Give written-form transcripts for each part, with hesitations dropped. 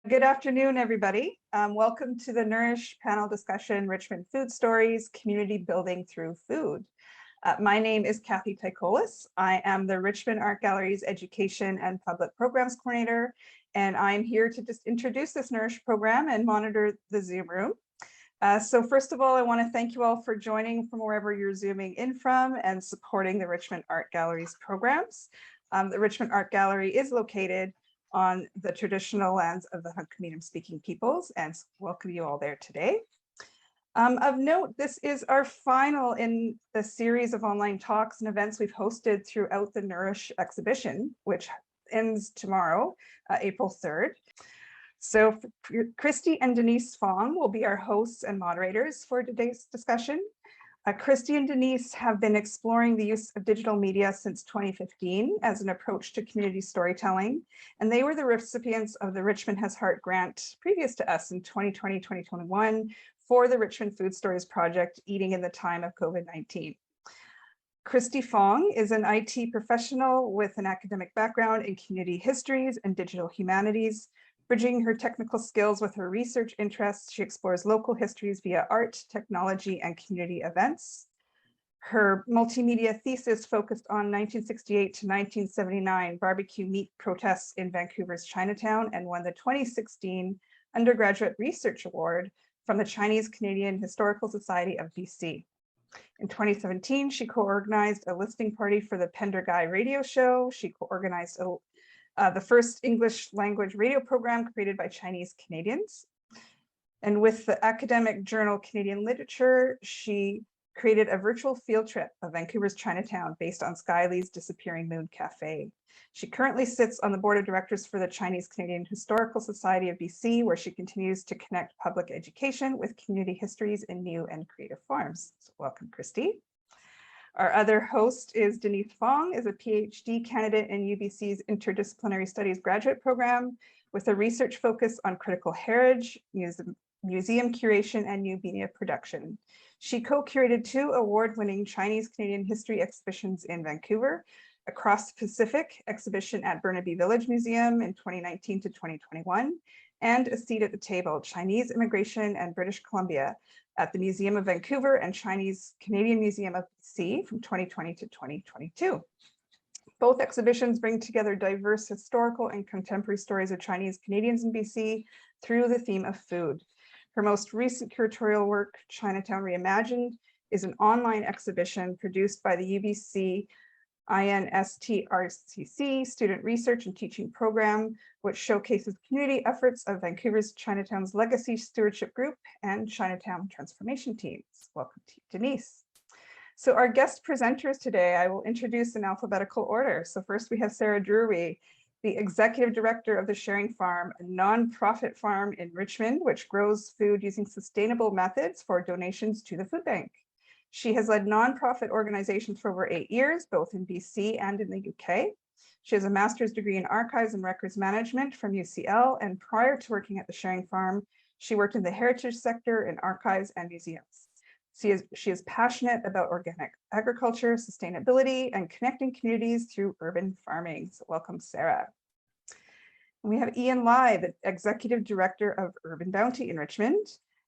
Good afternoon, everybody. Welcome to the Nourish panel discussion, Richmond Food Stories, Community Building Through Food. My name is Kathy Tykolis. I am the Richmond Art Gallery's Education and Public Programs Coordinator, and I'm here to just introduce this Nourish program and monitor the Zoom room. So first of all, I want to thank you all for joining from wherever you're Zooming in from and supporting the Richmond Art Gallery's programs. The Richmond Art Gallery is located on the traditional lands of the Hunkaminam speaking peoples, and welcome you all there today. Of note, this is our final in the series of online talks and events we've hosted throughout the Nourish exhibition, which ends tomorrow, April 3rd. So Christy and Denise Fong will be our hosts and moderators for today's discussion. Christy and Denise have been exploring the use of digital media since 2015 as an approach to community storytelling, and they were the recipients of the Richmond Has Heart grant previous to us in 2020-2021 for the Richmond Food Stories project, Eating in the Time of COVID-19. Christy Fong is an IT professional with an academic background in community histories and digital humanities. Bridging her technical skills with her research interests, she explores local histories via art, technology, and community events. Her multimedia thesis focused on 1968 to 1979 barbecue meat protests in Vancouver's Chinatown and won the 2016 Undergraduate Research Award from the Chinese Canadian Historical Society of BC. In 2017, she co-organized a listening party for the Pendergai radio show. She co-organized the first English language radio program created by Chinese Canadians. And with the academic journal Canadian Literature, she created a virtual field trip of Vancouver's Chinatown based on Sky Lee's Disappearing Moon Cafe. She currently sits on the board of directors for the Chinese Canadian Historical Society of BC, where she continues to connect public education with community histories in new and creative forms. So welcome, Christy. Our other host is Denise Fong, is a PhD candidate in UBC's Interdisciplinary Studies graduate program with a research focus on critical heritage, museum curation, and new media production. She co-curated 2 award-winning Chinese Canadian history exhibitions in Vancouver, Across the Pacific exhibition at Burnaby Village Museum in 2019 to 2021, and A Seat at the Table, Chinese Immigration and British Columbia at the Museum of Vancouver and Chinese Canadian Museum of BC from 2020 to 2022. Both exhibitions bring together diverse historical and contemporary stories of Chinese Canadians in BC through the theme of food. Her most recent curatorial work, Chinatown Reimagined, is an online exhibition produced by the UBC INSTRCC Student Research and Teaching Program, which showcases community efforts of Vancouver's Chinatown's Legacy Stewardship Group and Chinatown Transformation Teams. Welcome to you, Denise. So our guest presenters today, I will introduce in alphabetical order. So first we have Sarah Drury, the Executive Director of the Sharing Farm, a nonprofit farm in Richmond, which grows food using sustainable methods for donations to the food bank. She has led nonprofit organizations for over 8 years, both in BC and in the UK. She has a master's degree in archives and records management from UCL, and prior to working at the Sharing Farm, she worked in the heritage sector in archives and museums. She is passionate about organic agriculture, sustainability, and connecting communities through urban farming. So welcome, Sarah. And we have Ian Lai, the Executive Director of Urban Bounty in Richmond,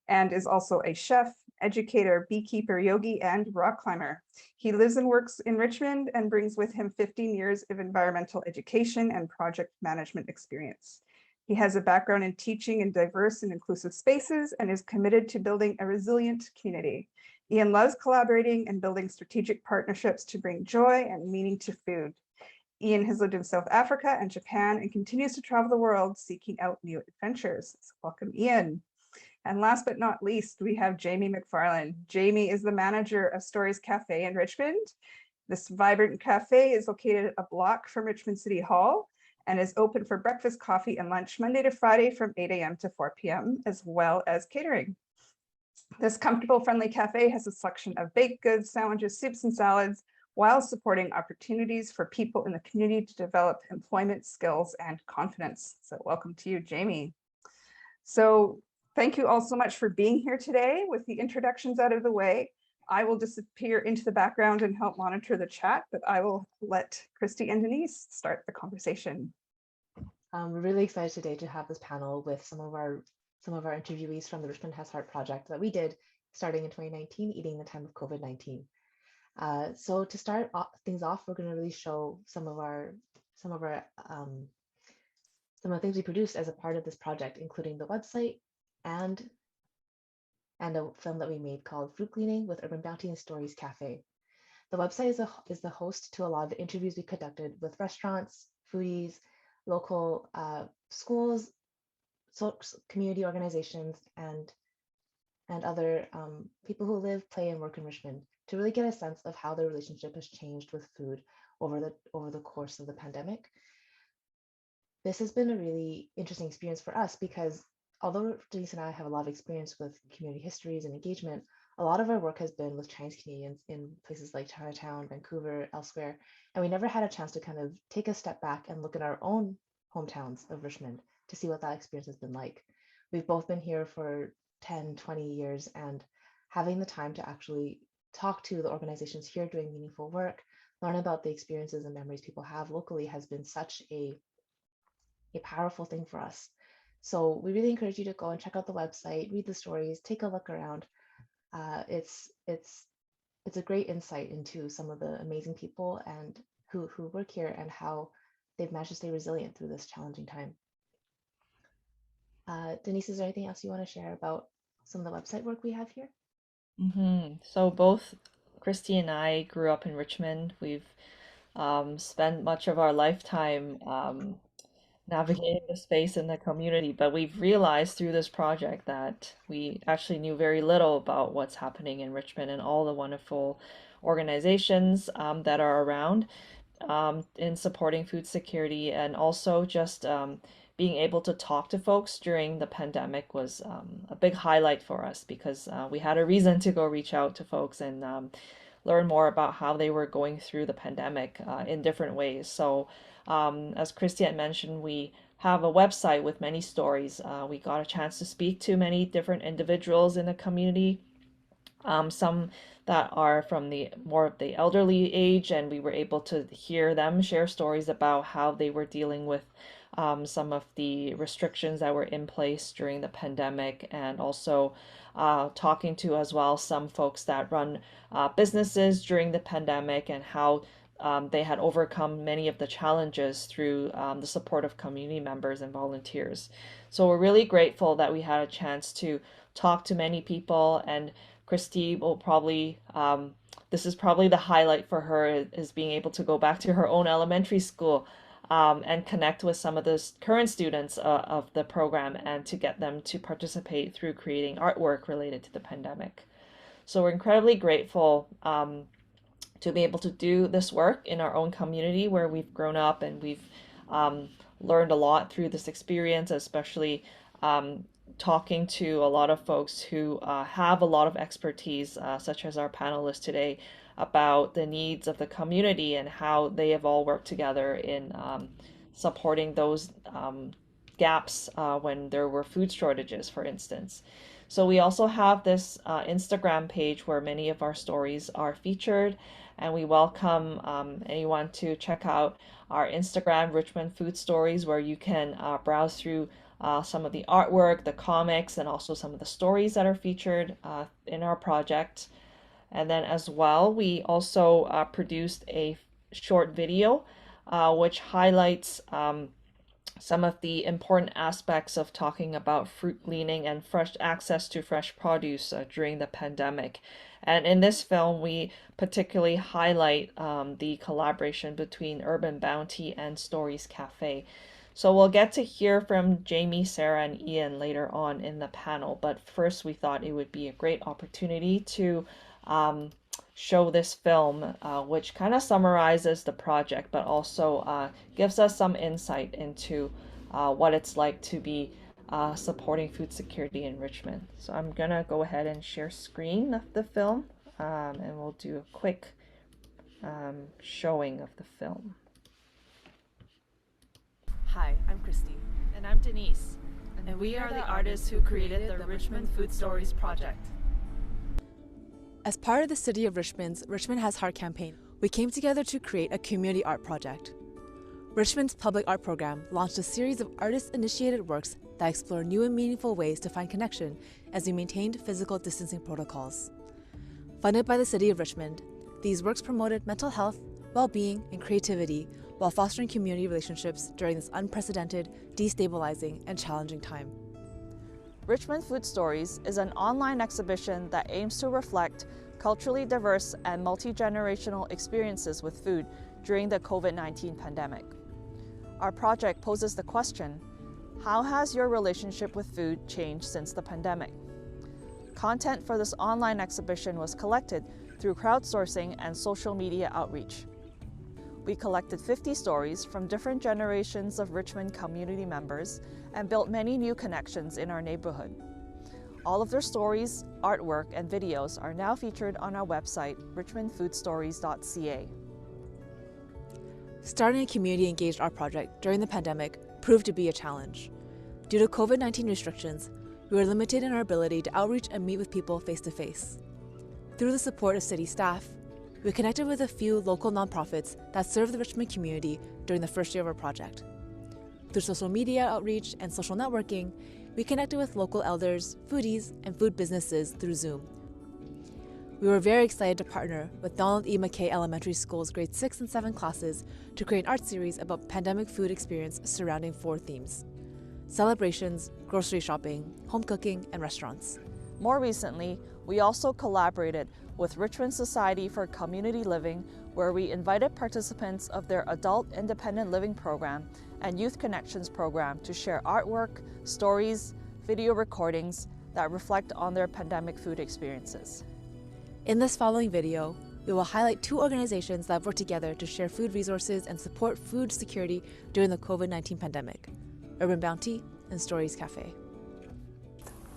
and is also a chef, educator, beekeeper, yogi, and rock climber. He lives and works in Richmond and brings with him 15 years of environmental education and project management experience. He has a background in teaching in diverse and inclusive spaces and is committed to building a resilient community. Ian loves collaborating and building strategic partnerships to bring joy and meaning to food. Ian has lived in South Africa and Japan and continues to travel the world seeking out new adventures. So welcome, Ian. And last but not least, we have Jamie MacFarlane. Jamie is the manager of Storeys Cafe in Richmond. This vibrant cafe is located a block from Richmond City Hall and is open for breakfast, coffee, and lunch Monday to Friday from 8 a.m. to 4 p.m., as well as catering. This comfortable, friendly cafe has a selection of baked goods, sandwiches, soups, and salads, while supporting opportunities for people in the community to develop employment skills and confidence. So welcome to you, Jamie. So thank you all so much for being here today. With the introductions out of the way, I will disappear into the background and help monitor the chat, but I will let Christy and Denise start the conversation. We're really excited today to have this panel with some of our interviewees from the Richmond Has Heart project that we did starting in 2019, eating the time of COVID-19. So to start things off, we're going to really show some of the things we produced as a part of this project, including the website and a film that we made called Fruit Cleaning with Urban Bounty and Storeys Cafe. The website is the host to a lot of the interviews we conducted with restaurants, foodies, local schools, community organizations, and other people who live, play, and work in Richmond to really get a sense of how their relationship has changed with food over the course of the pandemic. This has been a really interesting experience for us because although Denise and I have a lot of experience with community histories and engagement, a lot of our work has been with Chinese Canadians in places like Chinatown, Vancouver, elsewhere, and we never had a chance to kind of take a step back and look at our own hometowns of Richmond to see what that experience has been like. We've both been here for 10, 20 years, and having the time to actually talk to the organizations here doing meaningful work, learn about the experiences and memories people have locally has been such a powerful thing for us. So we really encourage you to go and check out the website, read the stories, take a look around. It's a great insight into some of the amazing people and who work here and how they've managed to stay resilient through this challenging time. Denise, is there anything else you want to share about some of the website work we have here? So both Christy and I grew up in Richmond. We've spent much of our lifetime navigating the space in the community, but we've realized through this project that we actually knew very little about what's happening in Richmond and all the wonderful organizations that are around in supporting food security, and also just being able to talk to folks during the pandemic was a big highlight for us because we had a reason to go reach out to folks and learn more about how they were going through the pandemic in different ways. So, as Christy had mentioned, we have a website with many stories. We got a chance to speak to many different individuals in the community, some that are from the more of the elderly age, and we were able to hear them share stories about how they were dealing with some of the restrictions that were in place during the pandemic, and also talking to as well some folks that run businesses during the pandemic and how they had overcome many of the challenges through the support of community members and volunteers. So we're really grateful that we had a chance to talk to many people, and Christy will probably, this is probably the highlight for her, is being able to go back to her own elementary school and connect with some of the current students of the program and to get them to participate through creating artwork related to the pandemic. So we're incredibly grateful to be able to do this work in our own community where we've grown up, and we've learned a lot through this experience, especially talking to a lot of folks who have a lot of expertise, such as our panelists today, about the needs of the community and how they have all worked together in supporting those gaps when there were food shortages, for instance. So we also have this Instagram page where many of our stories are featured, and we welcome anyone to check out our Instagram, Richmond Food Stories, where you can browse through some of the artwork, the comics, and also some of the stories that are featured in our project. And then as well, we also produced a short video which highlights some of the important aspects of talking about fruit cleaning and fresh access to fresh produce during the pandemic. And in this film, we particularly highlight the collaboration between Urban Bounty and Storeys Cafe. So we'll get to hear from Jamie, Sarah, and Ian later on in the panel. But first, we thought it would be a great opportunity to show this film, which kind of summarizes the project, but also gives us some insight into what it's like to be supporting food security in Richmond. So I'm gonna go ahead and share screen of the film, and we'll do a quick showing of the film. Hi, I'm Christy. And I'm Denise. And we are the artists who created the Richmond Food Stories project. As part of the City of Richmond's Richmond Has Heart campaign, we came together to create a community art project. Richmond's public art program launched a series of artist-initiated works that explore new and meaningful ways to find connection as we maintained physical distancing protocols. Funded by the City of Richmond, these works promoted mental health, well-being, and creativity while fostering community relationships during this unprecedented, destabilizing, and challenging time. Richmond Food Stories is an online exhibition that aims to reflect culturally diverse and multi-generational experiences with food during the COVID-19 pandemic. Our project poses the question, how has your relationship with food changed since the pandemic? Content for this online exhibition was collected through crowdsourcing and social media outreach. We collected 50 stories from different generations of Richmond community members and built many new connections in our neighborhood. All of their stories, artwork, and videos are now featured on our website, richmondfoodstories.ca. Starting a community-engaged art project during the pandemic proved to be a challenge. Due to COVID-19 restrictions, we were limited in our ability to outreach and meet with people face-to-face. Through the support of city staff, we connected with a few local nonprofits that serve the Richmond community during the first year of our project. Through social media outreach and social networking, we connected with local elders, foodies, and food businesses through Zoom. We were very excited to partner with Donald E. McKay Elementary School's grade 6 and 7 classes to create an art series about pandemic food experience surrounding 4 themes: celebrations, grocery shopping, home cooking, and restaurants. More recently, we also collaborated with Richmond Society for Community Living, where we invited participants of their Adult Independent Living program and Youth Connections program to share artwork, stories, video recordings that reflect on their pandemic food experiences. In this following video, we will highlight 2 organizations that have worked together to share food resources and support food security during the COVID-19 pandemic: Urban Bounty and Storeys Cafe.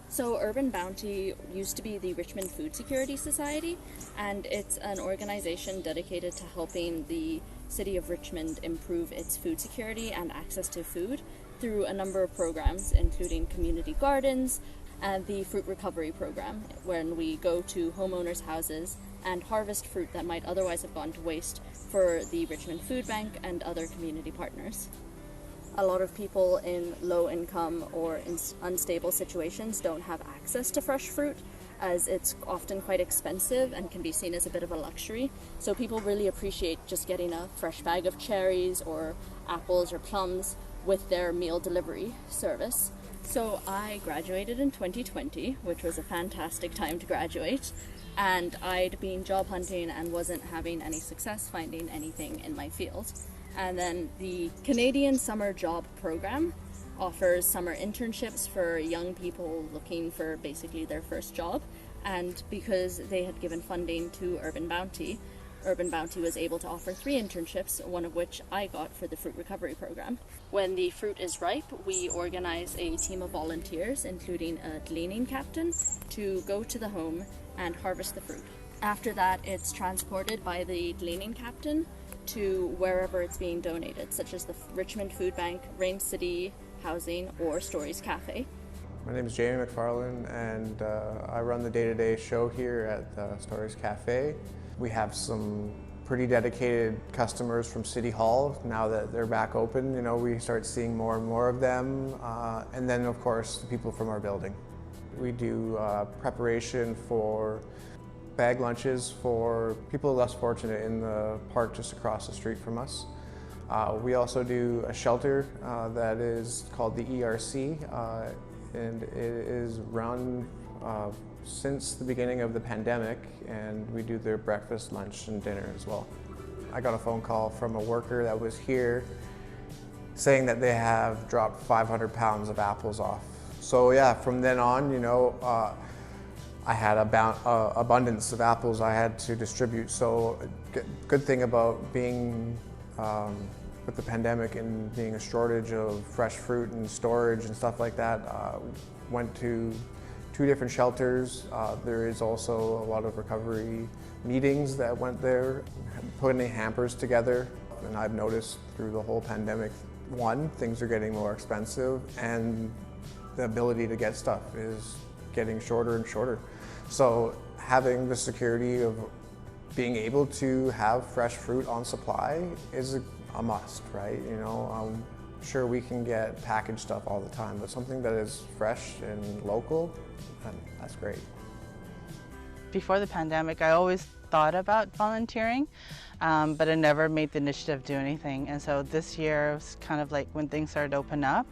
So Urban Bounty used to be the Richmond Food Security Society, and it's an organization dedicated to helping the City of Richmond improve its food security and access to food through a number of programs, including community gardens and the fruit recovery program, when we go to homeowners' houses and harvest fruit that might otherwise have gone to waste for the Richmond Food Bank and other community partners. A lot of people in low income or in unstable situations don't have access to fresh fruit, as it's often quite expensive and can be seen as a bit of a luxury. So people really appreciate just getting a fresh bag of cherries or apples or plums with their meal delivery service. So I graduated in 2020, which was a fantastic time to graduate, and I'd been job hunting and wasn't having any success finding anything in my field. And then the Canadian Summer Job Program offers summer internships for young people looking for basically their first job. And because they had given funding to Urban Bounty was able to offer 3 internships, one of which I got for the fruit recovery program. When the fruit is ripe, we organize a team of volunteers, including a gleaning captain, to go to the home and harvest the fruit. After that, it's transported by the gleaning captain to wherever it's being donated, such as the Richmond Food Bank, Rain City Housing, or Storeys Cafe. My name is Jamie MacFarlane, and I run the day-to-day show here at the Storeys Cafe. We have some pretty dedicated customers from City Hall. Now that they're back open, we start seeing more and more of them. And then, of course, the people from our building. We do preparation for bag lunches for people less fortunate in the park just across the street from us. We also do a shelter that is called the ERC, and it is run since the beginning of the pandemic, and we do their breakfast, lunch, and dinner as well. I got a phone call from a worker that was here saying that they have dropped 500 pounds of apples off. So yeah, from then on, I had abundance of apples I had to distribute. So good thing about being with the pandemic and being a shortage of fresh fruit and storage and stuff like that, went to 2 different shelters. There is also a lot of recovery meetings that went there, putting hampers together. And I've noticed through the whole pandemic, 1, things are getting more expensive, and the ability to get stuff is getting shorter and shorter. So having the security of being able to have fresh fruit on supply is a must, right? You know, sure we can get packaged stuff all the time, but something that is fresh and local, that's great. Before the pandemic, I always thought about volunteering, but I never made the initiative to do anything. And so this year was kind of like when things started to open up,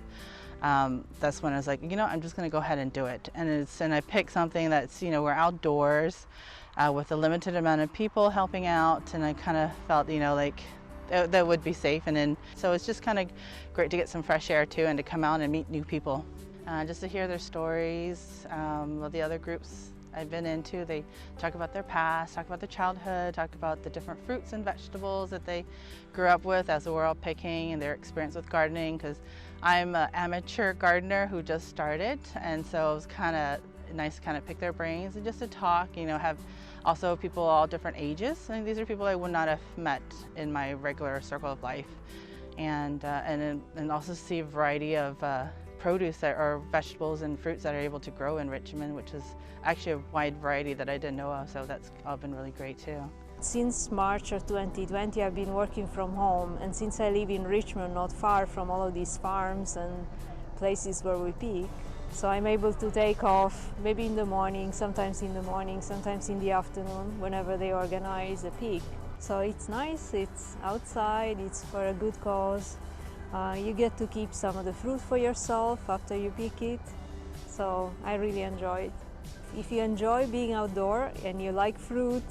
that's when I was like, you know, I'm just going to go ahead and do it. And I picked something that's, you know, we're outdoors with a limited amount of people helping out, and I kind of felt, you know, like that would be safe. And then so it's just kind of great to get some fresh air too, and to come out and meet new people, just to hear their stories. The other groups I've been into, they talk about their past, talk about their childhood, talk about the different fruits and vegetables that they grew up with as they were all picking, and their experience with gardening, because I'm an amateur gardener who just started, and so it was kind of nice to kind of pick their brains and just to talk, you know, have also people all different ages. I mean, these are people I would not have met in my regular circle of life, and also see a variety of produce or vegetables and fruits that are able to grow in Richmond, which is actually a wide variety that I didn't know of, so that's all been really great too. Since March of 2020 I've been working from home, and since I live in Richmond, not far from all of these farms and places where we pick, so I'm able to take off maybe in the morning, sometimes in the afternoon, whenever they organize a pick. So it's nice, it's outside, it's for a good cause. You get to keep some of the fruit for yourself after you pick it, so I really enjoy it. If you enjoy being outdoor and you like fruit,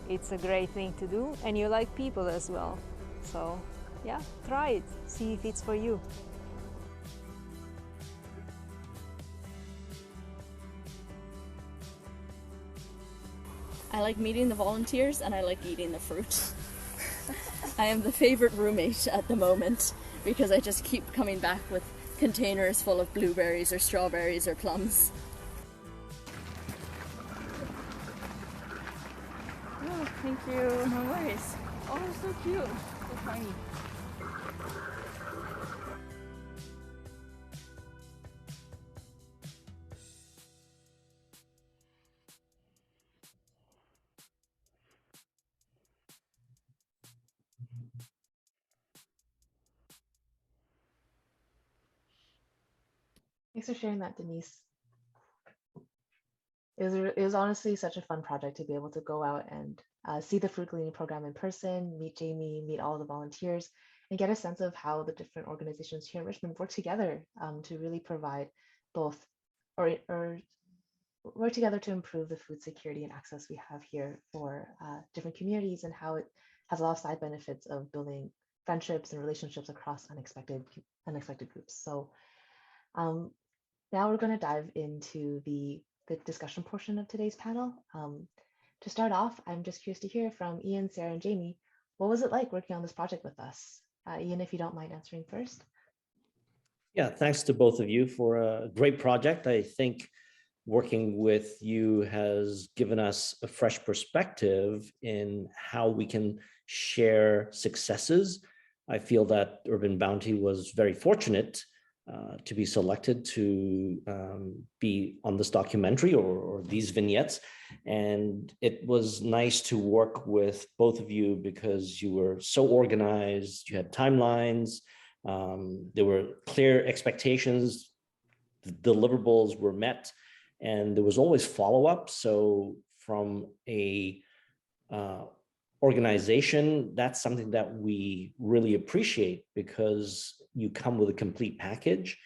it's a great thing to do, and you like people as well. So yeah, try it, see if it's for you. I like meeting the volunteers and I like eating the fruit. I am the favorite roommate at the moment because I just keep coming back with containers full of blueberries or strawberries or plums. Oh, thank you. No worries. Oh, so cute. So tiny. Thanks for sharing that, Denise. It was honestly such a fun project to be able to go out and see the fruit gleaning program in person, meet Jamie, meet all the volunteers, and get a sense of how the different organizations here in Richmond work together to really provide both or work together to improve the food security and access we have here for different communities, and how it has a lot of side benefits of building friendships and relationships across unexpected groups. So now we're going to dive into the discussion portion of today's panel. To start off, I'm just curious to hear from Ian, Sarah, and Jamie, what was it like working on this project with us? Ian, if you don't mind answering first. Yeah, thanks to both of you for a great project. I think working with you has given us a fresh perspective in how we can share successes. I feel that Urban Bounty was very fortunate to be selected to be on this documentary or these vignettes. And it was nice to work with both of you because you were so organized, you had timelines, there were clear expectations, the deliverables were met, and there was always follow-up. So from a organization, that's something that we really appreciate, because you come with a complete package,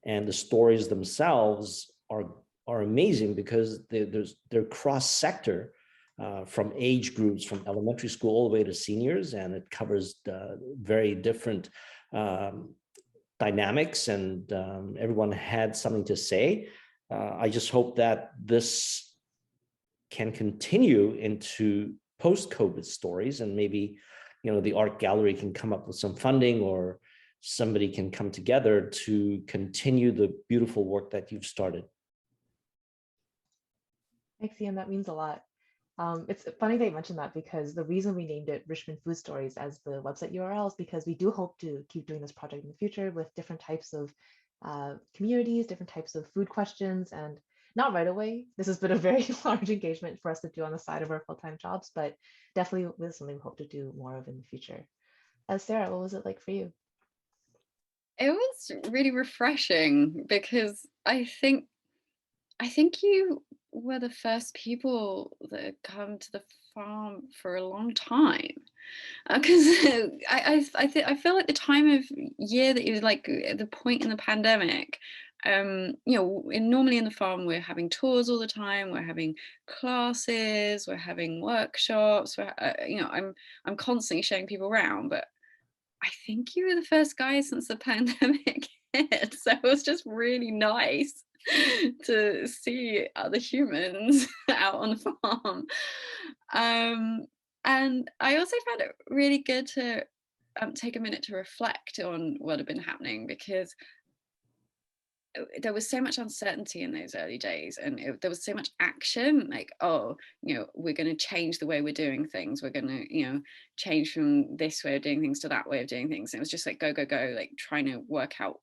and the stories themselves are amazing because they're cross-sector from age groups, from elementary school all the way to seniors, and it covers very different dynamics, and everyone had something to say. I just hope that this can continue into post-COVID stories, and maybe, you know, the art gallery can come up with some funding, or somebody can come together to continue the beautiful work that you've started. Thanks, Ian, that means a lot. It's funny that you mentioned that, because the reason we named it Richmond Food Stories as the website URL is because we do hope to keep doing this project in the future with different types of communities, different types of food questions, and not right away. This has been a very large engagement for us to do on the side of our full-time jobs, but definitely with something we hope to do more of in the future. Sarah, what was it like for you? It was really refreshing because I think you were the first people that had come to the farm for a long time. Because I feel like the time of year that you like at the point in the pandemic, you know, normally in the farm we're having tours all the time, we're having classes, we're having workshops, you know, I'm constantly showing people around, but I think you were the first guy since the pandemic hit, so it was just really nice to see other humans out on the farm. Um, and I also found it really good to take a minute to reflect on what had been happening because there was so much uncertainty in those early days and there was so much action like, oh, you know, we're going to change the way we're doing things, we're going to, you know, change from this way of doing things to that way of doing things, and it was just like go go go, like trying to work out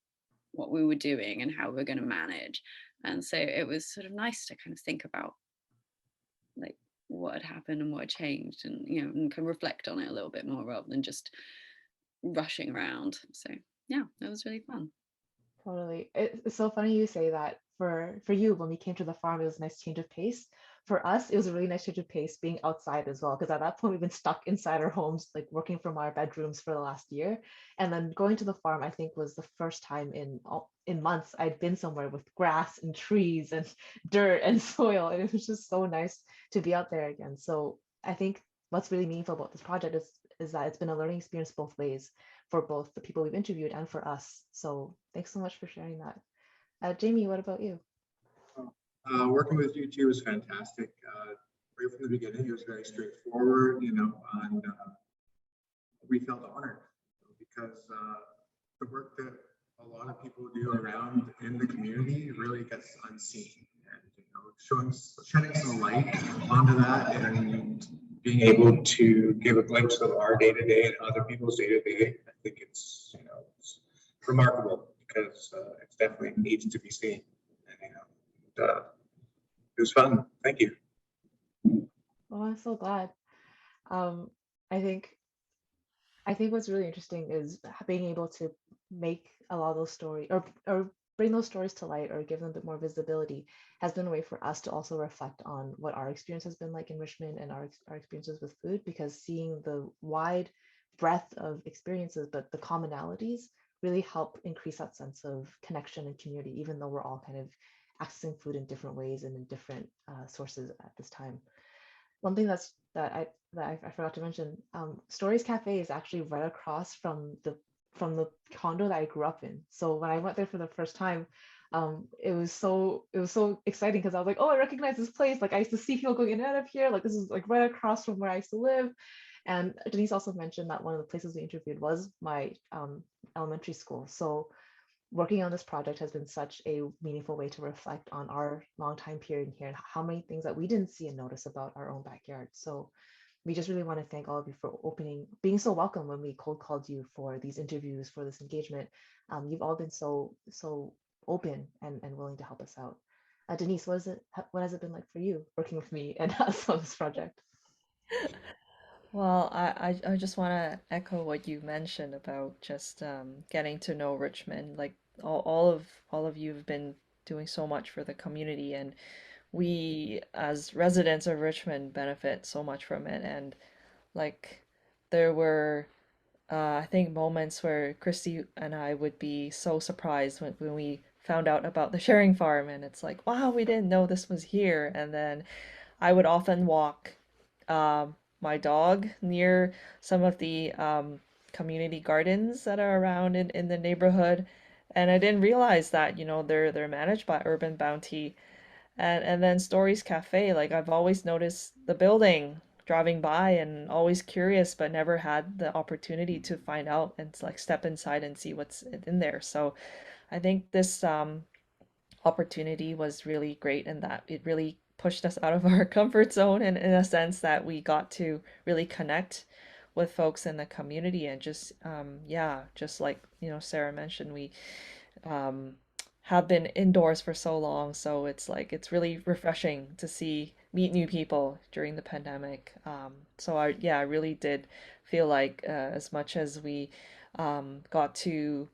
what we were doing and how we're going to manage. And so it was sort of nice to kind of think about like what had happened and what had changed, and you know, and can reflect on it a little bit more rather than just rushing around. So yeah, that was really fun. Totally. It's so funny you say that. For you, when we came to the farm, it was a nice change of pace. For us, it was a really nice change of pace being outside as well, because at that point we've been stuck inside our homes, like working from our bedrooms for the last year. And then going to the farm, I think, was the first time in months I'd been somewhere with grass and trees and dirt and soil, and it was just so nice to be out there again. So I think what's really meaningful about this project is that it's been a learning experience both ways for both the people we've interviewed and for us. So thanks so much for sharing that. Jamie, what about you? Working with you two was fantastic. Right from the beginning, it was very straightforward, you know, and we felt honored because the work that a lot of people do around in the community really gets unseen. And, you know, shedding some light onto that and being able to give a glimpse of our day-to-day and other people's day-to-day, I think it's, you know, it's remarkable because it definitely needs to be seen. And, you know, it was fun. Thank you. Oh, I'm so glad. Um, I think what's really interesting is being able to make a lot of those stories or bring those stories to light or give them a bit more visibility has been a way for us to also reflect on what our experience has been like in Richmond and our experiences with food, because seeing the wide breadth of experiences, but the commonalities really help increase that sense of connection and community, even though we're all kind of accessing food in different ways and in different sources at this time. One thing that I forgot to mention, Storeys Cafe is actually right across from the condo that I grew up in. So when I went there for the first time, it was so exciting because I was like, oh, I recognize this place. Like I used to see people going in and out of here. Like this is like right across from where I used to live. And Denise also mentioned that one of the places we interviewed was my elementary school. So working on this project has been such a meaningful way to reflect on our long time period here and how many things that we didn't see and notice about our own backyard. So we just really want to thank all of you for being so welcome when we cold called you for these interviews, for this engagement. You've all been so open and willing to help us out. Denise, what has it been like for you working with me and us on this project? Well, I just want to echo what you mentioned about just getting to know Richmond. Like all of you have been doing so much for the community, and we as residents of Richmond benefit so much from it. And like there were I think moments where Christy and I would be so surprised when we found out about the sharing farm, and it's like, wow, we didn't know this was here. And then I would often walk my dog near some of the community gardens that are around in the neighborhood. And I didn't realize that, you know, they're managed by Urban Bounty. And then Storeys Cafe, like I've always noticed the building driving by and always curious, but never had the opportunity to find out and like step inside and see what's in there. So I think this opportunity was really great in that it really pushed us out of our comfort zone, and in a sense that we got to really connect with folks in the community and just yeah, just like, you know, Sarah mentioned, we um have been indoors for so long, so it's like it's really refreshing to see meet new people during the pandemic. So I really did feel like as much as we got to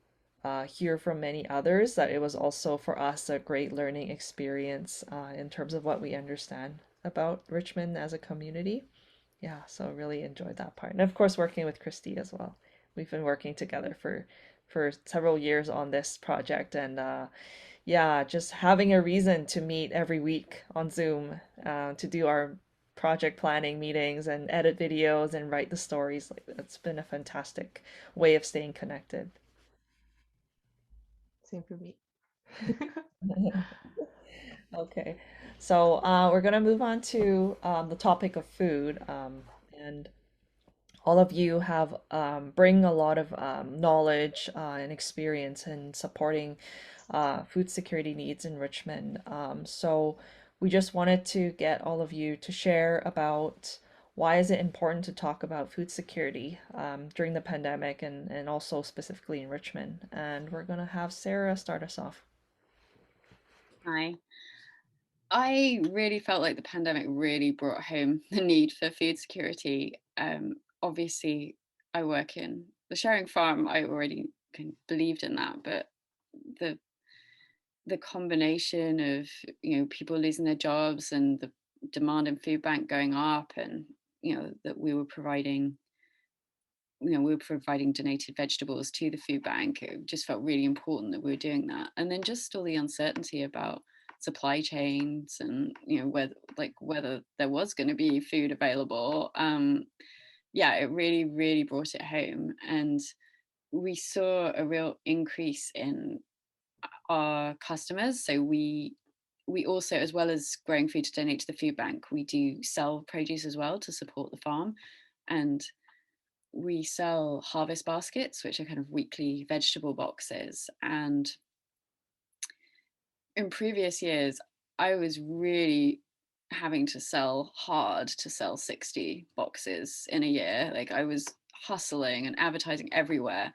hear from many others, that it was also for us a great learning experience in terms of what we understand about Richmond as a community. Yeah, so really enjoyed that part. And of course, working with Christy as well. We've been working together for several years on this project, and yeah, just having a reason to meet every week on Zoom to do our project planning meetings and edit videos and write the stories. Like it's been a fantastic way of staying connected. Same for me. Okay, so we're gonna move on to the topic of food, and all of you have bring a lot of knowledge and experience in supporting food security needs in Richmond. So we just wanted to get all of you to share about why is it important to talk about food security during the pandemic and also specifically in Richmond. And we're gonna have Sarah start us off. Hi. I really felt like the pandemic really brought home the need for food security. Obviously, I work in the sharing farm. I already kind of believed in that, but the the combination of people losing their jobs and the demand in food bank going up, and that we were providing donated vegetables to the food bank. It just felt really important that we were doing that. And then just all the uncertainty about supply chains and whether there was going to be food available. Yeah, it really brought it home, and we saw a real increase in our customers. So we also, as well as growing food to donate to the food bank, we do sell produce as well to support the farm. And we sell harvest baskets, which are kind of weekly vegetable boxes. And in previous years, I was really having to sell hard to sell 60 boxes in a year. Like I was hustling and advertising everywhere.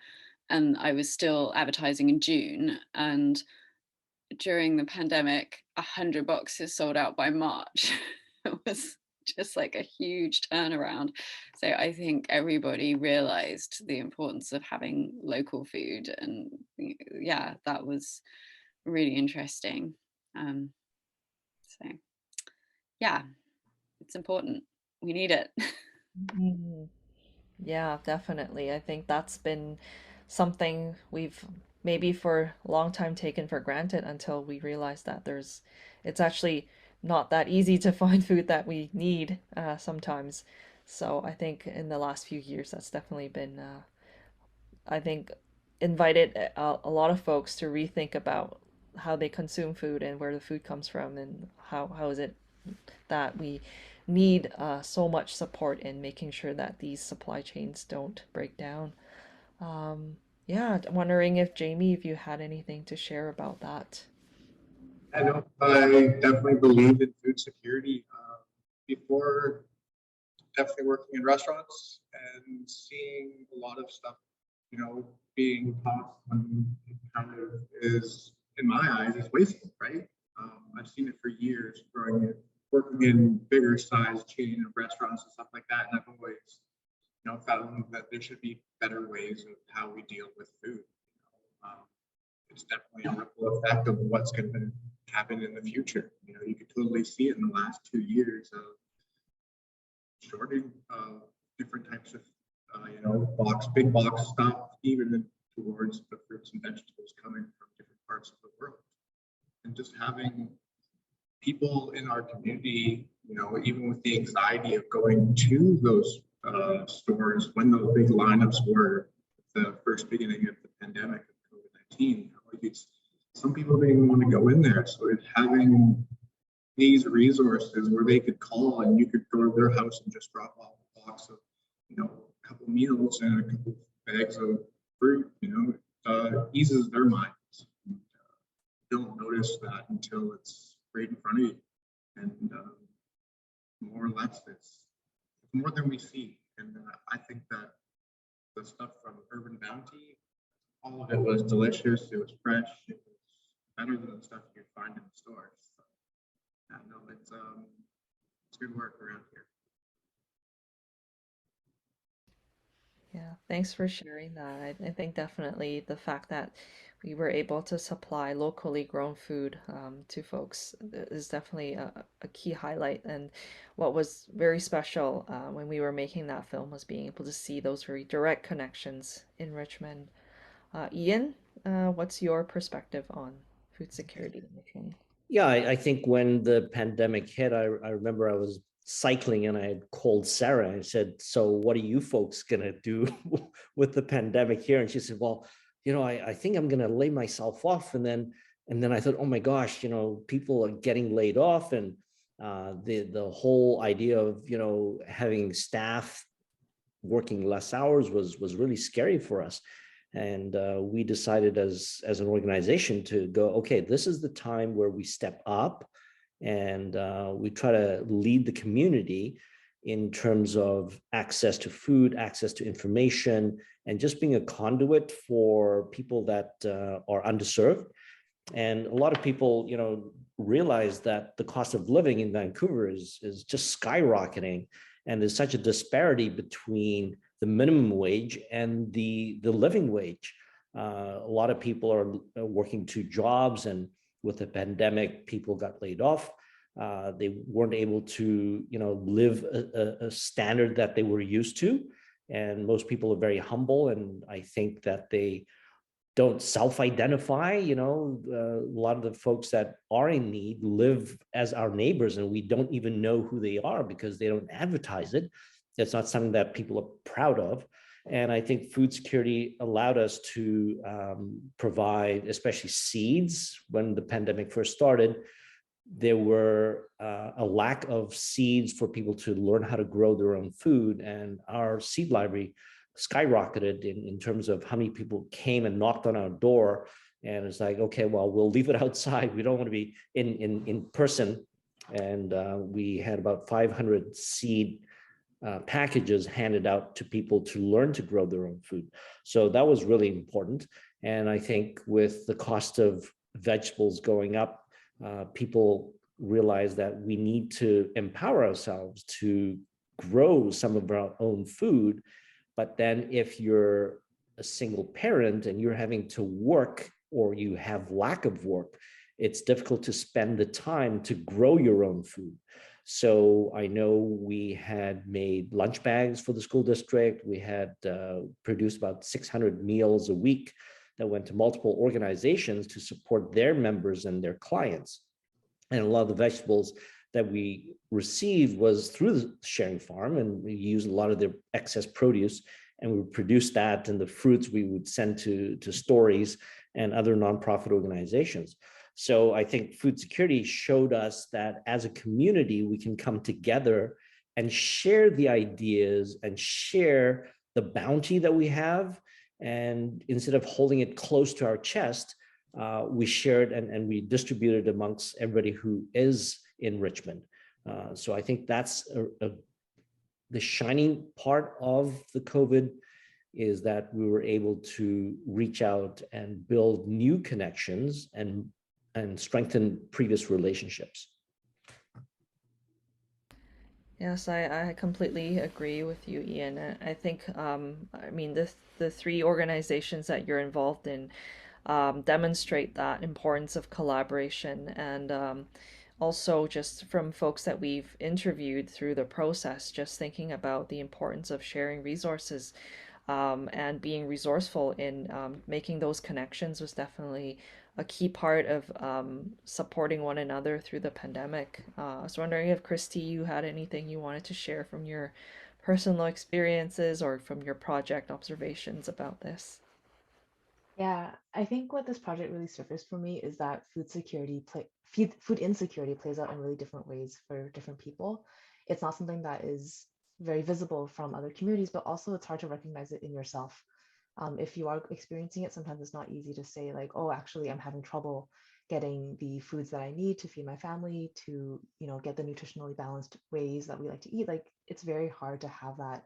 And I was still advertising in June. And during the pandemic, 100 boxes sold out by March. It was just like a huge turnaround. So I think everybody realized the importance of having local food, and yeah, that was really interesting. So yeah, it's important. We need it. Mhm. Yeah, definitely. I think that's been something we've maybe for a long time taken for granted until we realize that it's actually not that easy to find food that we need sometimes. So I think in the last few years, that's definitely been, I think, invited a lot of folks to rethink about how they consume food and where the food comes from and how is it that we need so much support in making sure that these supply chains don't break down. Yeah, wondering if Jamie, if you had anything to share about that. I know I definitely believe in food security. Before definitely working in restaurants and seeing a lot of stuff, being tossed when it kind of is, in my eyes, is wasteful, right? I've seen it for years working in bigger size chain of restaurants and stuff like that, and I've always, found that there should be better ways of how we deal with food. It's definitely a ripple effect of what's going to happen in the future. You could totally see it in the last 2 years of shorting different types of, big box stuff, even towards the fruits and vegetables coming from different parts of the world. And just having people in our community, even with the anxiety of going to those stores when those big lineups were the first beginning of the pandemic of COVID-19, some people didn't even want to go in there. So it's having these resources where they could call and you could go to their house and just drop off a box of, a couple meals and a couple bags of fruit, eases their minds. Don't notice that until it's right in front of you. And more or less, it's more than we see. And I think that the stuff from Urban Bounty, all of it was delicious. It was fresh. It was better than the stuff you'd find in the stores. So, yeah, no, good work around here. Yeah, thanks for sharing that. I think definitely the fact that we were able to supply locally grown food to folks is definitely a key highlight. And what was very special when we were making that film was being able to see those very direct connections in Richmond. Ian, what's your perspective on food security in Richmond? Yeah, I think when the pandemic hit, I remember I was cycling and I had called Sarah and I said, so what are you folks going to do with the pandemic here? And she said, well, I think I'm going to lay myself off. And then I thought, oh my gosh, people are getting laid off. And the whole idea of, having staff working less hours was really scary for us. And we decided as an organization to go, okay, this is the time where we step up and we try to lead the community in terms of access to food, access to information, and just being a conduit for people that are underserved. And a lot of people, realize that the cost of living in Vancouver is just skyrocketing. And there's such a disparity between the minimum wage and the living wage. A lot of people are working two jobs, and with the pandemic, people got laid off. They weren't able to, live a standard that they were used to. And most people are very humble, and I think that they don't self-identify. A lot of the folks that are in need live as our neighbors, and we don't even know who they are because they don't advertise it. It's not something that people are proud of. And I think food security allowed us to provide, especially seeds. When the pandemic first started, there were a lack of seeds for people to learn how to grow their own food. And our seed library skyrocketed in terms of how many people came and knocked on our door. And it's like, okay, well, we'll leave it outside. We don't want to be in person. And we had about 500 seed packages handed out to people to learn to grow their own food. So that was really important. And I think with the cost of vegetables going up, people realize that we need to empower ourselves to grow some of our own food. But then if you're a single parent and you're having to work, or you have lack of work, it's difficult to spend the time to grow your own food. So I know we had made lunch bags for the school district. We had produced about 600 meals a week that went to multiple organizations to support their members and their clients. And a lot of the vegetables that we received was through the sharing farm, and we used a lot of their excess produce, and we would produce that, and the fruits we would send to Storeys and other nonprofit organizations. So I think food security showed us that as a community, we can come together and share the ideas and share the bounty that we have. And instead of holding it close to our chest, we shared and we distributed amongst everybody who is in Richmond. So I think that's the shining part of the COVID, is that we were able to reach out and build new connections and strengthen previous relationships. Yes, I completely agree with you, Ian. I think, the three organizations that you're involved in demonstrate that importance of collaboration. And also just from folks that we've interviewed through the process, just thinking about the importance of sharing resources and being resourceful in making those connections was definitely a key part of supporting one another through the pandemic. I was wondering if, Christy, you had anything you wanted to share from your personal experiences or from your project observations about this. Yeah, I think what this project really surfaced for me is that food insecurity plays out in really different ways for different people. It's not something that is very visible from other communities, but also it's hard to recognize it in yourself. If you are experiencing it, sometimes it's not easy to say like, oh, actually, I'm having trouble getting the foods that I need to feed my family, to, get the nutritionally balanced ways that we like to eat. Like, it's very hard to have that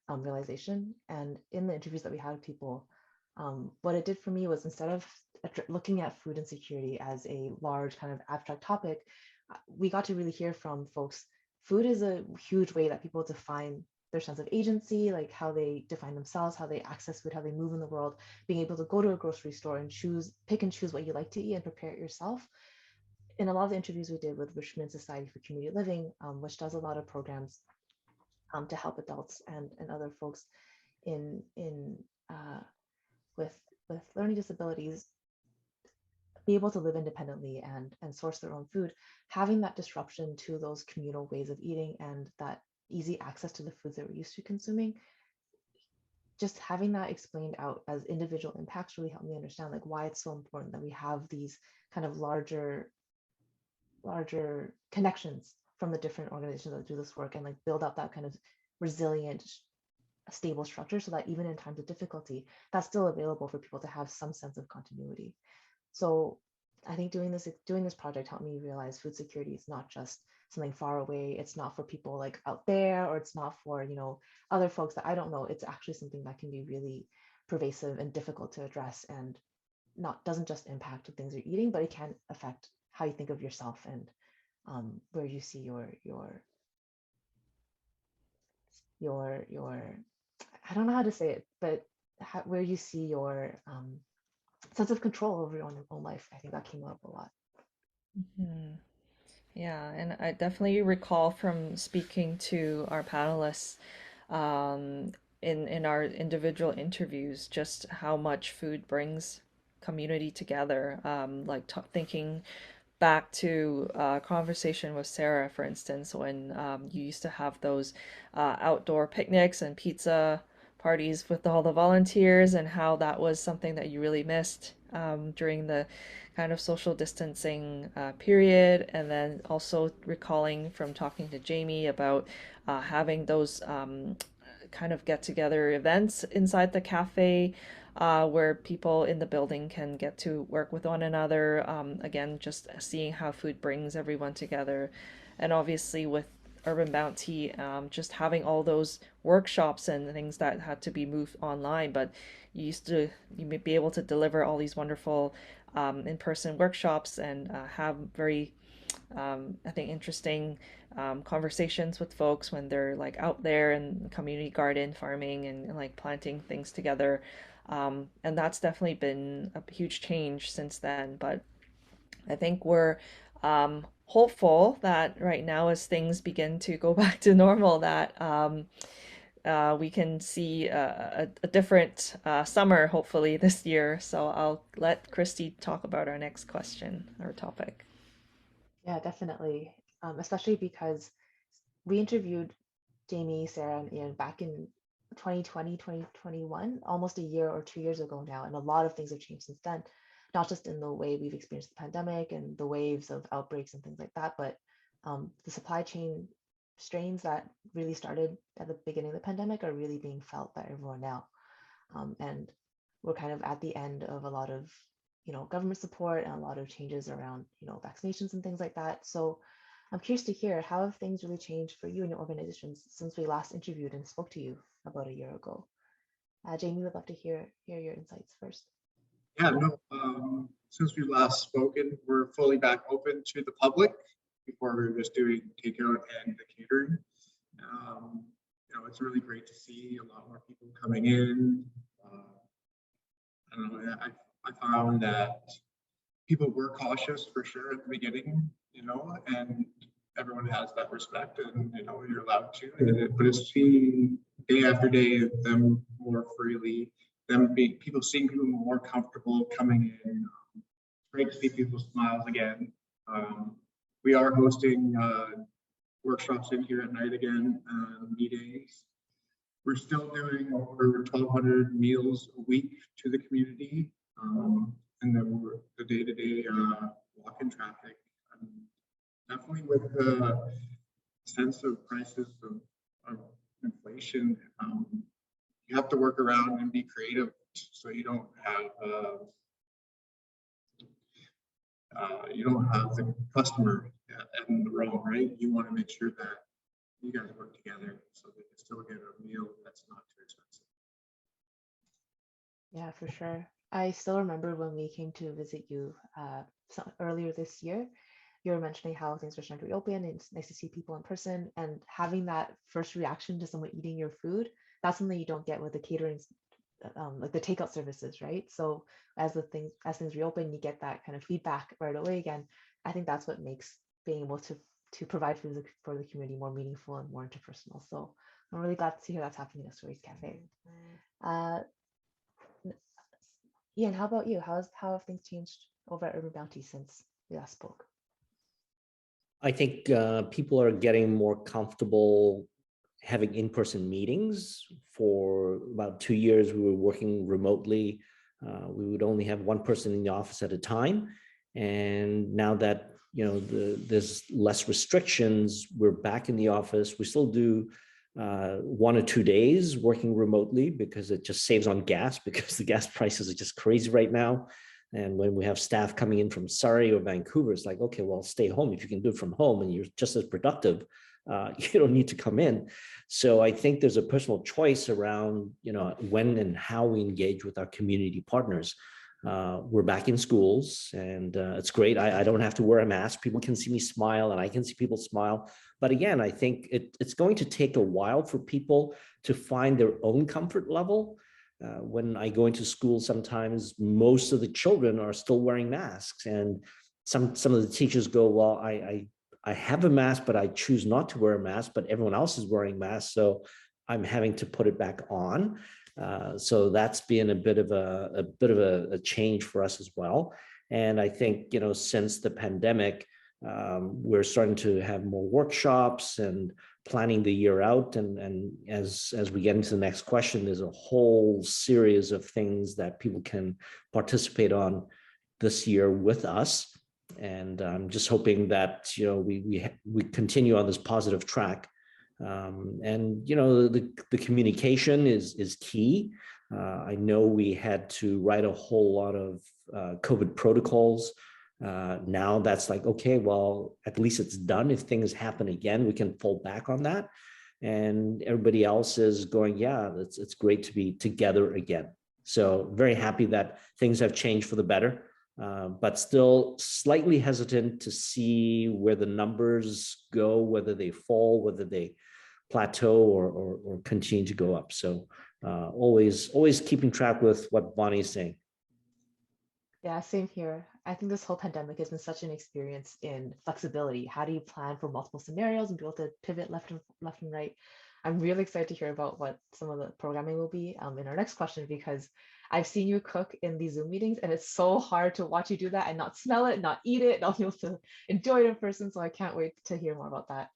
realization. And in the interviews that we had with people, what it did for me was, instead of looking at food insecurity as a large kind of abstract topic, we got to really hear from folks food is a huge way that people define their sense of agency, like how they define themselves, how they access food, how they move in the world. Being able to go to a grocery store and pick and choose what you like to eat and prepare it yourself. In a lot of the interviews we did with Richmond Society for Community Living, which does a lot of programs to help adults and other folks in with learning disabilities be able to live independently and source their own food, having that disruption to those communal ways of eating and that easy access to the foods that we're used to consuming, just having that explained out as individual impacts really helped me understand like why it's so important that we have these kind of larger connections from the different organizations that do this work and like build up that kind of resilient, stable structure so that even in times of difficulty, that's still available for people to have some sense of continuity. So I think doing this project helped me realize food security is not just something far away. It's not for people like out there, or it's not for, you know, other folks that I don't know. It's actually something that can be really pervasive and difficult to address, and doesn't just impact the things you're eating, but it can affect how you think of yourself and where you see your I don't know how to say it, but where you see your sense of control over your own life. I think that came up a lot. Mhm. Yeah, and I definitely recall from speaking to our panelists in our individual interviews just how much food brings community together. Like thinking back to a conversation with Sarah, for instance, when you used to have those outdoor picnics and pizza parties with all the volunteers, and how that was something that you really missed during the kind of social distancing period. And then also recalling from talking to Jamie about having those kind of get together events inside the cafe where people in the building can get to work with one another. Again, just seeing how food brings everyone together. And obviously with Urban Bounty, just having all those workshops and things that had to be moved online, but you may be able to deliver all these wonderful in-person workshops and have very I think interesting conversations with folks when they're like out there in community garden farming and like planting things together. And that's definitely been a huge change since then. But I think we're hopeful that right now, as things begin to go back to normal, that we can see a different summer, hopefully, this year. So I'll let Christy talk about our next question or topic. Yeah, definitely. Especially because we interviewed Jamie, Sarah, and Ian back in 2020, 2021, almost a year or 2 years ago now. And a lot of things have changed since then, not just in the way we've experienced the pandemic and the waves of outbreaks and things like that, but the supply chain strains that really started at the beginning of the pandemic are really being felt by everyone now. And we're kind of at the end of a lot of government support and a lot of changes around vaccinations and things like that. So I'm curious to hear, how have things really changed for you and your organizations since we last interviewed and spoke to you about a year ago? Jamie, would love to hear your insights first. Yeah, no, since we last spoken, we're fully back open to the public. Before we were just doing takeout and the catering. It's really great to see a lot more people coming in. I don't know, I found that people were cautious for sure at the beginning, and everyone has that respect, and you're allowed to. But it's seen day after day them more freely, people seeing people more comfortable coming in. Great to see people's smiles again. We are hosting workshops in here at night again, meetings. We're still doing over 1,200 meals a week to the community, and then the day-to-day walk-in traffic. Definitely with the sense of prices of inflation, you have to work around and be creative so you don't have the customer in the wrong, right? You want to make sure that you guys work together so they can still get a meal that's not too expensive. Yeah, for sure. I still remember when we came to visit you earlier this year, you were mentioning how things are starting to reopen and it's nice to see people in person, and having that first reaction to someone eating your food, that's something you don't get with the catering, like the takeout services, right? So as things reopen, you get that kind of feedback right away again. I think that's what makes being able to provide food for the community more meaningful and more interpersonal. So I'm really glad to hear that's happening at Storeys Cafe. Ian, how about you? How have things changed over at Urban Bounty since we last spoke? I think people are getting more comfortable having in-person meetings. For about 2 years, we were working remotely. We would only have one person in the office at a time. And now that there's less restrictions, we're back in the office. We still do 1 or 2 days working remotely because it just saves on gas, because the gas prices are just crazy right now. And when we have staff coming in from Surrey or Vancouver, it's like, okay, well, stay home. If you can do it from home and you're just as productive, you don't need to come in. So I think there's a personal choice around, when and how we engage with our community partners. We're back in schools, and it's great. I don't have to wear a mask. People can see me smile, and I can see people smile. But again, I think it's going to take a while for people to find their own comfort level. When I go into school, sometimes most of the children are still wearing masks, and some of the teachers go, well, I have a mask, but I choose not to wear a mask, but everyone else is wearing masks, so I'm having to put it back on. So that's been a bit of a change for us as well. And I think, since the pandemic, we're starting to have more workshops and planning the year out. And as we get into the next question, there's a whole series of things that people can participate on this year with us. And I'm just hoping that, we continue on this positive track. And the communication is key. I know we had to write a whole lot of COVID protocols. Now that's like, okay, well, at least it's done. If things happen again, we can fall back on that. And everybody else is going, yeah, it's great to be together again. So very happy that things have changed for the better. But still slightly hesitant to see where the numbers go, whether they fall, whether they plateau or continue to go up. So always keeping track with what Bonnie's saying. Yeah, same here. I think this whole pandemic has been such an experience in flexibility. How do you plan for multiple scenarios and be able to pivot left and right? I'm really excited to hear about what some of the programming will be in our next question, because I've seen you cook in these Zoom meetings, and it's so hard to watch you do that and not smell it, not eat it, not be able to enjoy it in person. So I can't wait to hear more about that.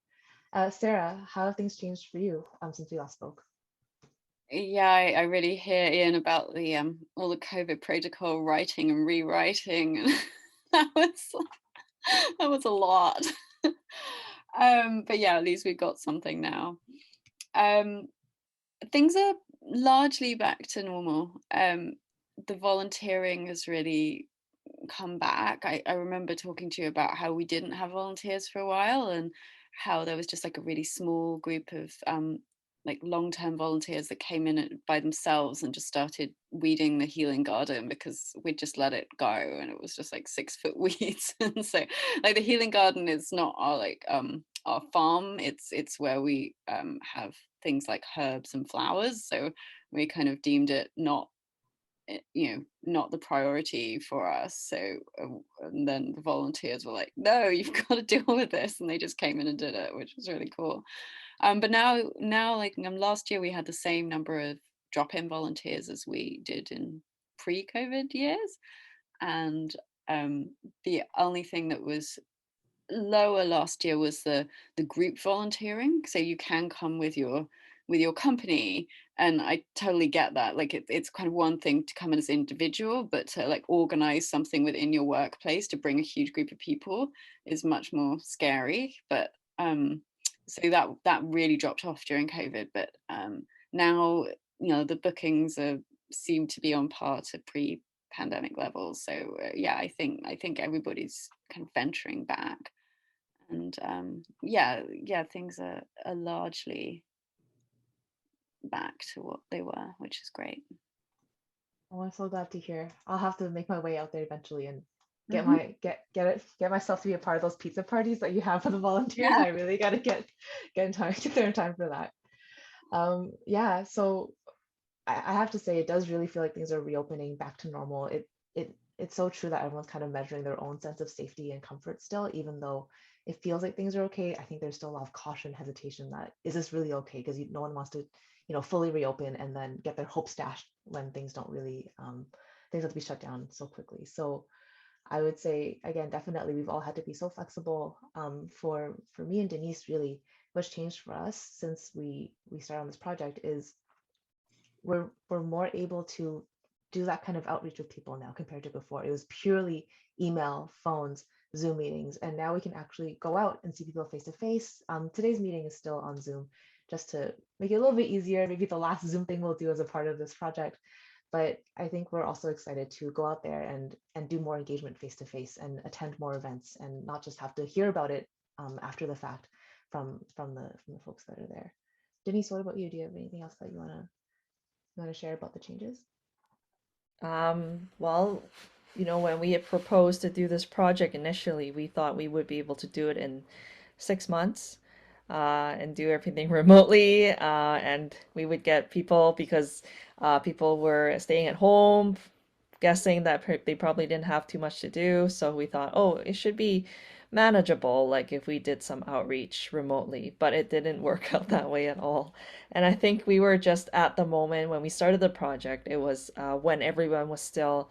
Sarah, how have things changed for you since we last spoke? Yeah, I really hear Ian about the all the COVID protocol writing and rewriting. that was a lot. But yeah, at least we've got something now. Things are largely back to normal. The volunteering has really come back. I remember talking to you about how we didn't have volunteers for a while, and how there was just like a really small group of like long-term volunteers that came in by themselves and just started weeding the healing garden because we'd just let it go, and it was just like 6-foot weeds. And so like the healing garden is not our farm, it's where we have things like herbs and flowers, so we kind of deemed it not the priority for us. So and then the volunteers were like, no, you've got to deal with this, and they just came in and did it, which was really cool. But now like last year we had the same number of drop-in volunteers as we did in pre-COVID years, and the only thing that was lower last year was the group volunteering. So you can come with your company, and I totally get that. Like it's kind of one thing to come in as an individual, but to like organize something within your workplace to bring a huge group of people is much more scary. But so that really dropped off during COVID. But now the bookings seem to be on par to pre-pandemic levels. So yeah, I think everybody's kind of venturing back, and things are largely back to what they were, which is great. Oh, I'm so glad to hear. I'll have to make my way out there eventually and get myself to be a part of those pizza parties that you have for the volunteers. I really got to get in time, get there in time for that. Yeah, so I have to say it does really feel like things are reopening back to normal. It's so true that everyone's kind of measuring their own sense of safety and comfort still, even though it feels like things are okay. I think there's still a lot of caution, hesitation that is this really okay? Because no one wants to, fully reopen and then get their hopes dashed when things don't really, things have to be shut down so quickly. So I would say, again, definitely we've all had to be so flexible. For me and Denise, really, what's changed for us since we started on this project is we're more able to do that kind of outreach with people now compared to before. It was purely email, phones, Zoom meetings, and now we can actually go out and see people face to face. Today's meeting is still on Zoom, just to make it a little bit easier. Maybe the last Zoom thing we'll do as a part of this project. But I think we're also excited to go out there and do more engagement face to face and attend more events and not just have to hear about it after the fact from the folks that are there. Denise, what about you? Do you have anything else that you wanna share about the changes? Well, when we had proposed to do this project initially, we thought we would be able to do it in 6 months and do everything remotely. And we would get people because people were staying at home, guessing that they probably didn't have too much to do. So we thought, oh, it should be manageable, like if we did some outreach remotely, but it didn't work out that way at all. And I think we were just at the moment when we started the project, it was when everyone was still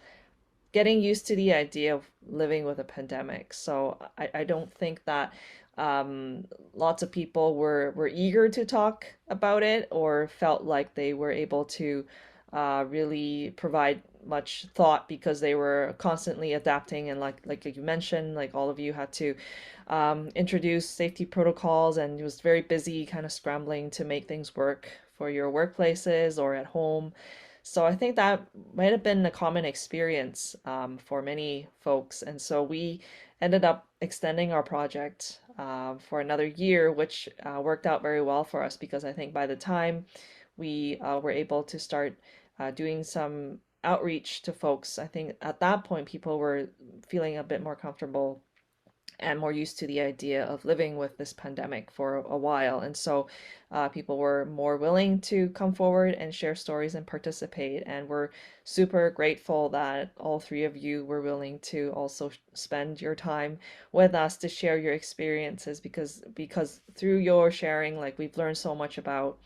getting used to the idea of living with a pandemic. So I don't think that lots of people were eager to talk about it or felt like they were able to really provide much thought because they were constantly adapting, and like you mentioned, like all of you had to introduce safety protocols, and it was very busy kind of scrambling to make things work for your workplaces or at home. So I think that might have been a common experience for many folks, and so we ended up extending our project for another year, which worked out very well for us because I think by the time we were able to start doing some outreach to folks, I think at that point people were feeling a bit more comfortable and more used to the idea of living with this pandemic for a while. And so people were more willing to come forward and share stories and participate. And we're super grateful that all three of you were willing to also spend your time with us to share your experiences because through your sharing, like we've learned so much about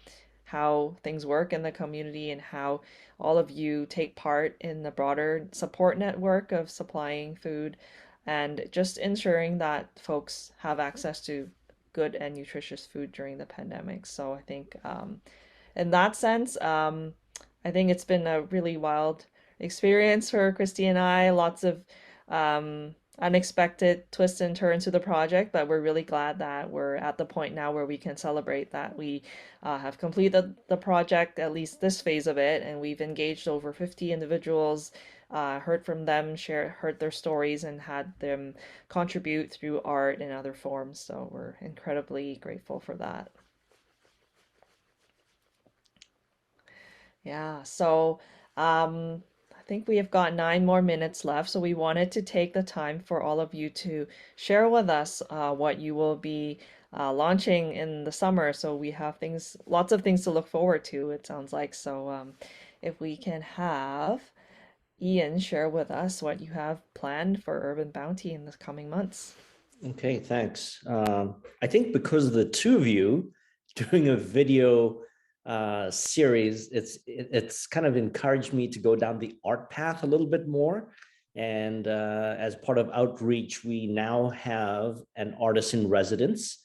how things work in the community and how all of you take part in the broader support network of supplying food and just ensuring that folks have access to good and nutritious food during the pandemic. So I think in that sense, I think it's been a really wild experience for Christy and I, lots of unexpected twists and turns to the project, but we're really glad that we're at the point now where we can celebrate that we have completed the project, at least this phase of it, and we've engaged over 50 individuals, heard from them, heard their stories, and had them contribute through art and other forms. So we're incredibly grateful for that. Yeah, so I think we have got 9 more minutes left, so we wanted to take the time for all of you to share with us what you will be launching in the summer. So we have lots of things to look forward to, it sounds like. So if we can have Ian share with us what you have planned for Urban Bounty in the coming months. Okay, thanks. I think because of the two of you doing a video series, it's kind of encouraged me to go down the art path a little bit more. And as part of outreach, we now have an artist in residence.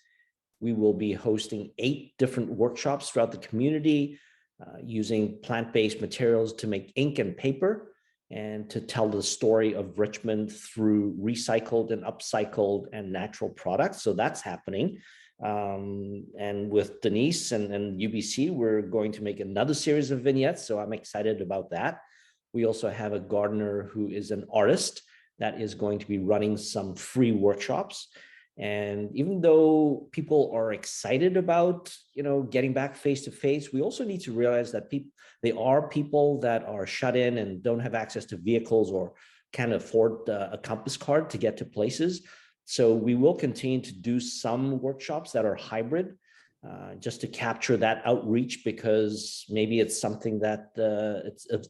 We will be hosting 8 different workshops throughout the community using plant-based materials to make ink and paper and to tell the story of Richmond through recycled and upcycled and natural products. So that's happening. And with Denise and UBC, we're going to make another series of vignettes. So I'm excited about that. We also have a gardener who is an artist that is going to be running some free workshops. And even though people are excited about, getting back face to face, we also need to realize that there are people that are shut in and don't have access to vehicles or can't afford a compass card to get to places. So we will continue to do some workshops that are hybrid, just to capture that outreach, because maybe it's something that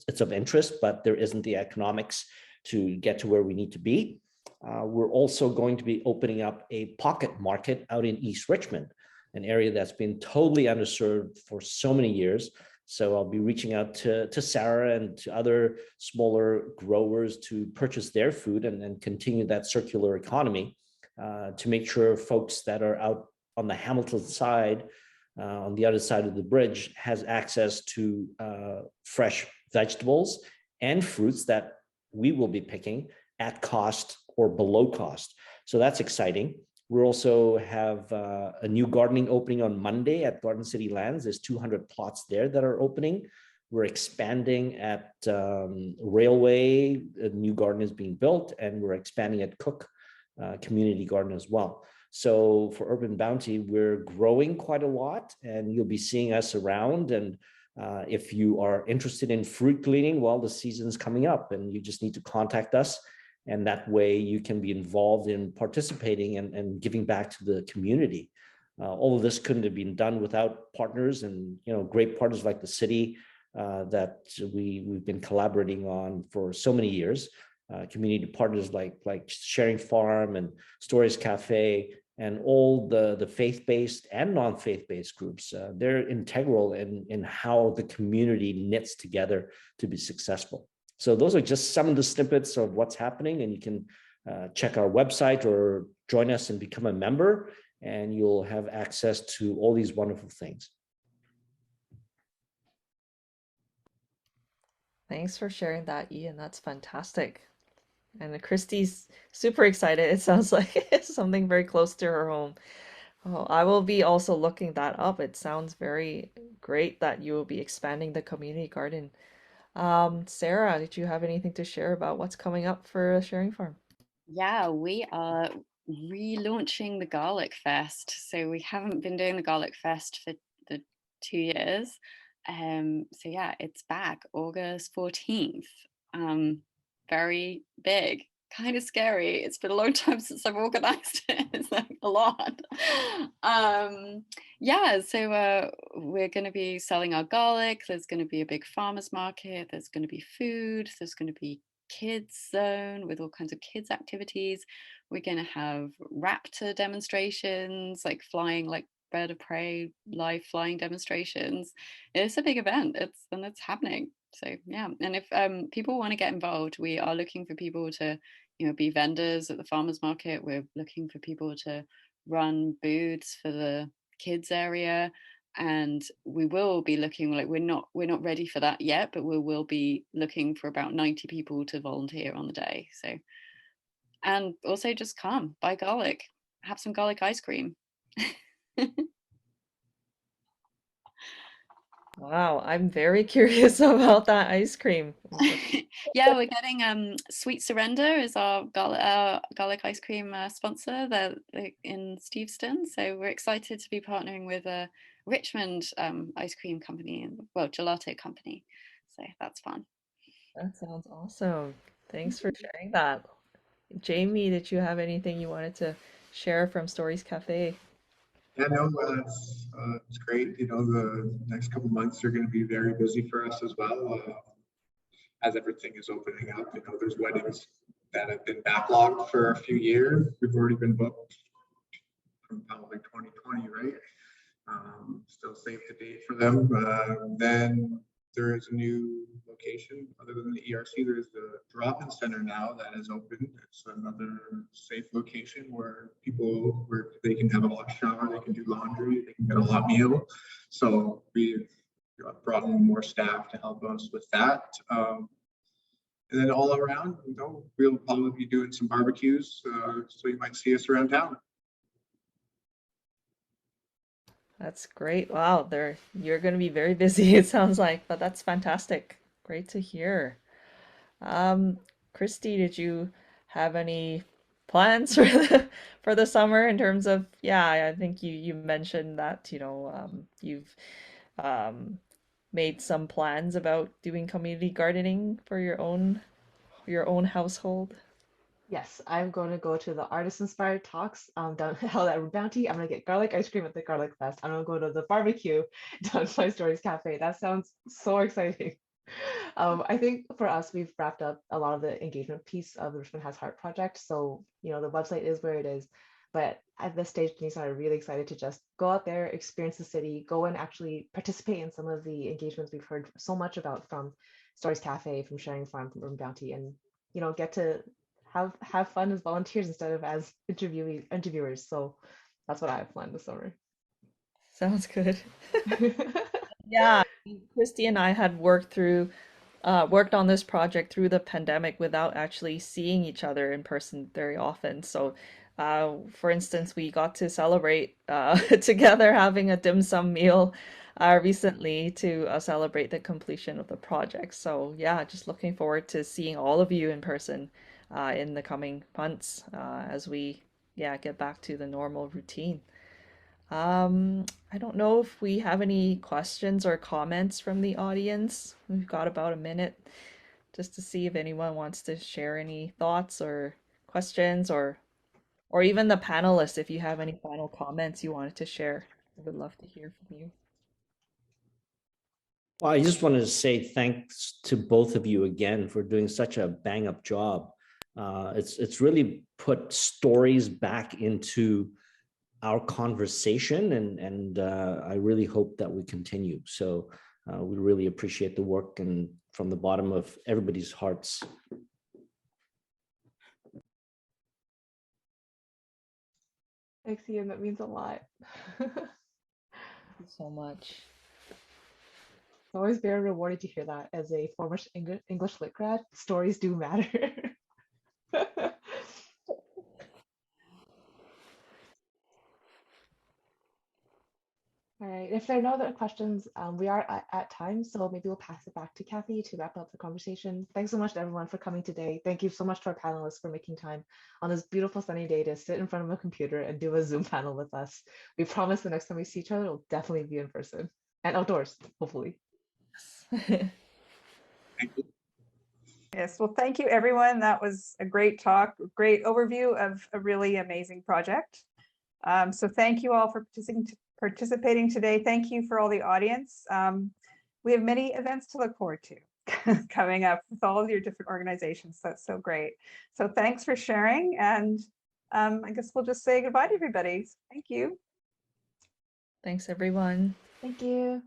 it's of interest, but there isn't the economics to get to where we need to be. We're also going to be opening up a pocket market out in East Richmond, an area that's been totally underserved for so many years. So I'll be reaching out to Sarah and to other smaller growers to purchase their food and continue that circular economy, to make sure folks that are out on the Hamilton side, on the other side of the bridge, has access to fresh vegetables and fruits that we will be picking at cost or below cost. So that's exciting. We also have a new gardening opening on Monday at Garden City Lands. There's 200 plots there that are opening. We're expanding at Railway. A new garden is being built, and we're expanding at Cook Community Garden as well. So for Urban Bounty, we're growing quite a lot, and you'll be seeing us around. And if you are interested in fruit gleaning, well, the season's coming up, and you just need to contact us. And that way you can be involved in participating and giving back to the community. All of this couldn't have been done without partners and great partners like the city that we've been collaborating on for so many years. Community partners like Sharing Farm and Storeys Cafe, and all the faith-based and non-faith-based groups. They're integral in how the community knits together to be successful. So those are just some of the snippets of what's happening, and you can check our website or join us and become a member, and you'll have access to all these wonderful things. Thanks for sharing that, Ian. That's fantastic. And Christy's super excited. It sounds like it's something very close to her home. Oh, I will be also looking that up. It sounds very great that you will be expanding the community garden. Sarah, did you have anything to share about what's coming up for Sharing Farm? Yeah, we are relaunching the Garlic Fest. So we haven't been doing the Garlic Fest for the 2 years. So yeah, it's back August 14th. Very big, kind of scary. It's been a long time since I've organized it. It's like a lot. Yeah, so we're going to be selling our garlic. There's going to be a big farmers market. There's going to be food. There's going to be kids zone with all kinds of kids activities. We're going to have raptor demonstrations, like flying like bird of prey, live flying demonstrations. It's a big event. It's happening. So yeah, and if people want to get involved, we are looking for people to be vendors at the farmers market. We're looking for people to run booths for the kids area, and we will be looking, like we're not ready for that yet, but we will be looking for about 90 people to volunteer on the day. So, and also just come, buy garlic, have some garlic ice cream. Wow, I'm very curious about that ice cream. Yeah, we're getting Sweet Surrender is our garlic ice cream sponsor. They're in Steveston, so we're excited to be partnering with a Richmond ice cream company, gelato company. So that's fun. That sounds awesome. Thanks for sharing that. Jamie, did you have anything you wanted to share from Storeys Cafe? Yeah, no, it's great. The next couple months are going to be very busy for us as well. As everything is opening up, there's weddings that have been backlogged for a few years. We've already been booked from probably 2020, right? Still save the date for them. Then there is a new location other than the ERC. There's the drop-in center now that is open. It's another safe location where they can have a hot shower, they can do laundry, they can get a hot meal. So we've brought in more staff to help us with that. And then all around, we'll probably be doing some barbecues. So you might see us around town. That's great. Wow, you're going to be very busy, it sounds like, but that's fantastic. Great to hear. Christy, did you have any plans for the summer in terms of, I think you mentioned that, you've made some plans about doing community gardening for your own your own household? Yes, I'm going to go to the artist-inspired talks down held at Urban Bounty. I'm going to get garlic ice cream at the Garlic Fest. I'm going to go to the barbecue down by Storeys Cafe. That sounds so exciting. I think for us, we've wrapped up a lot of the engagement piece of the Richmond Has Heart project. So, you know, the website is where it is. But at this stage, Denise and I are really excited to just go out there, experience the city, go and actually participate in some of the engagements we've heard so much about from Storeys Cafe, from Sharing Farm, from Urban Bounty, and, you know, get to have fun as volunteers instead of as interviewers. So that's what I have planned this summer. Sounds good. Yeah, Christy and I had worked on this project through the pandemic without actually seeing each other in person very often. So, for instance, we got to celebrate together having a dim sum meal recently to celebrate the completion of the project. So, yeah, just looking forward to seeing all of you in person in the coming months as we, get back to the normal routine. I don't know if we have any questions or comments from the audience. We've got about a minute just to see if anyone wants to share any thoughts or questions, or even the panelists, if you have any final comments you wanted to share. I would love to hear from you. Well, I just wanted to say thanks to both of you again for doing such a bang up job. It's really put stories back into our conversation, and I really hope that we continue. So we really appreciate the work, and from the bottom of everybody's hearts. Thanks, Ian. That means a lot. Thank you so much. It's always very rewarding to hear that as a former English lit grad. Stories do matter. All right, if there are no other questions, we are at time, so maybe we'll pass it back to Kathy to wrap up the conversation. Thanks so much to everyone for coming today. Thank you so much to our panelists for making time on this beautiful sunny day to sit in front of a computer and do a Zoom panel with us. We promise the next time we see each other, it'll definitely be in person and outdoors, hopefully. Thank you. Yes, well, thank you, everyone. That was a great talk, great overview of a really amazing project. So thank you all for participating today. Thank you for all the audience. We have many events to look forward to coming up with all of your different organizations. That's so great. So thanks for sharing. And I guess we'll just say goodbye to everybody. Thank you. Thanks, everyone. Thank you.